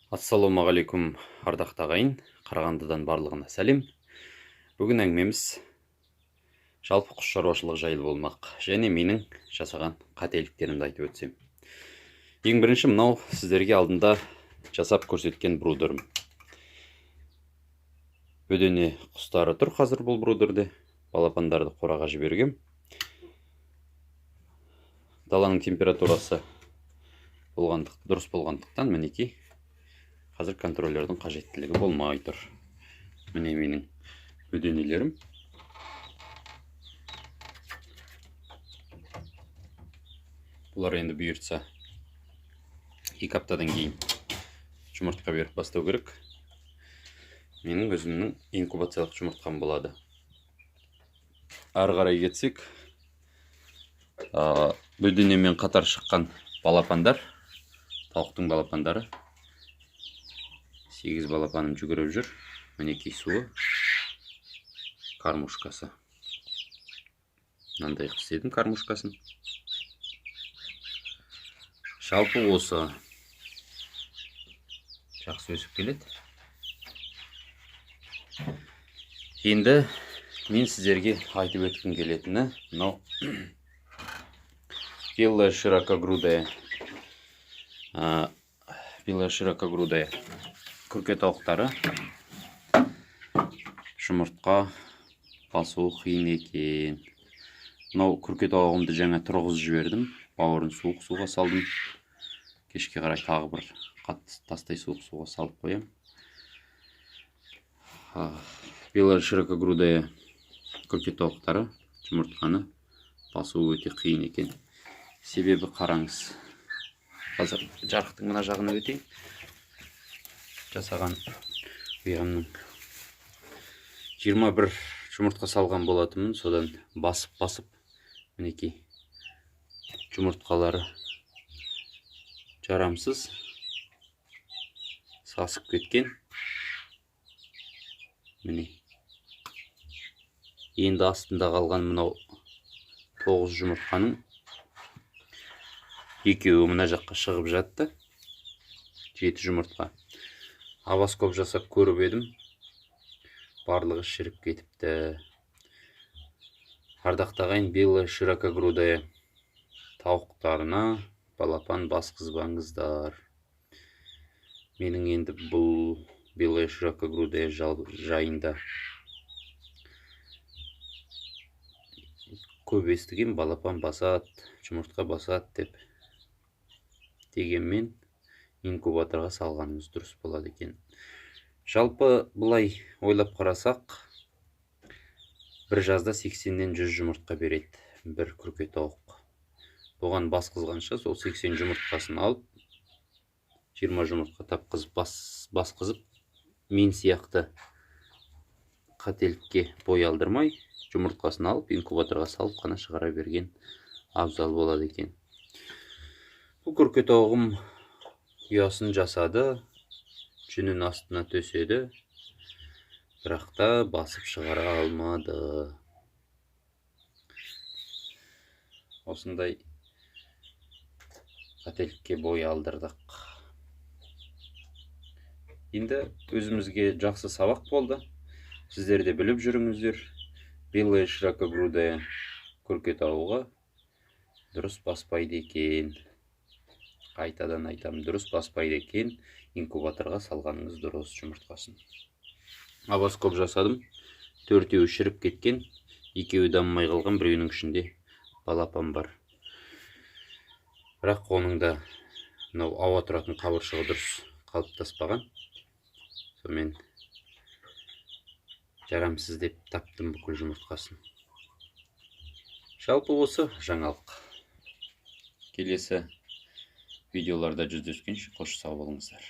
Ассалаумағалейкум, ардақты ағайын, Қарағандыдан барлығына сәлем. Бүгін әңгімеміз жалпы құс шаруашылығы жайлы болмақ, және менің жасаған қателіктерімді айтып өтсем. Ең бірінші, мынау сіздерге алдында жасап көрсеткен брудерім. Бөдене құстары тұр қазір бұл брудерде. Балапандарды қораға жібергем. Даланың температурасы дұрыс болғандықтан мінекей қазір контролердің қажеттілігі болмай тұр. Міне менің бөденелерім. Бұлар енді бұйыртса 2 аптадан кейін жұмыртқа беріп бастау керек. Менің өзімнің инкубациялық жұмыртқам болады. Ары қарай кетсек, бөденемен қатар шыққан балапандар, тауықтың балапандары. 8 балапаным жүгіріп жүр. Мінекей суы, кормушкасы. Мынандай қып істедім кормушкасын. Жалпы осы жақсы өсіп келеді. Енді мен сіздерге айтып өткім келетіні, мынау белая широкогрудая күрке тауықтары жұмыртқа басуы қиын екен. Мынау күрке тауығымды жаңа тұрғызып жібердім. Бауырын суық суға салдым. Кешке қарай тағы бір қатты тастай суық суға салып қоям. Белая широкогрудая күрке тауықтары жұмыртқаны басуы өте қиын екен. Себебі қараңыз. Қазір жарықтың мына жағына өтейін. Жасаған ұямның 21 жұмыртқа салған болатынмын. Содан басып мінекей жұмыртқалары жарамсыз, сасып кеткен. Міне енді астында қалған мынау 9 жұмыртқаның 2-і мына жаққа шығып жатты. 7 жұмыртқа. Аваскоп жасап көріп едім. Барлығы шіріп кетіпті. Ардақты ағайын, белая широкогрудая тауықтарына балапан басқызбаңыздар. Менің енді бұл белая широкогрудая жайында көп естіген, балапан басады, жұмыртқа басады деп. Дегенмен инкубаторға салғаныңыз дұрыс болады екен. Жалпы бұлай ойлап қарасақ, бір жазда 80-нен 100 жұмыртқа береді бір күрке тауық. Бұған басқызғанша сол 80 жұмыртқасын алып, 20 жұмыртқа тапқызып басқызып, мен сияқты қателікке бой алдырмай, жұмыртқасын алып, инкубаторға салып қана шығара берген абзал болады екен. Бұл күрке тауығым ұясын жасады, жүнін астына төседі, бірақ та басып шығара алмады. Осындай қателікке бой алдырдық. Енді өзімізге жақсы сабақ болды. Сіздер де біліп жүріңіздер. Белая широкогрудая күрке тауығы дұрыс баспайды екен. Қайтадан айтамын, дұрыс баспайды екен. Инкубаторға салғаныңыз дұрыс жұмыртқасын. Аваскоп жасадым. 4-і шіріп кеткен, 2-і дамымай қалған, біреуінің ішінде балапан бар. Бірақ оның да ауа тұратын қабыршағы дұрыс қалыптаспаған. Сонымен жарамсыз деп таптым бүкіл жұмыртқасын. Жалпы осы жаңалық. Келесі видеоларда жүздескенше қош сау болыңыздар.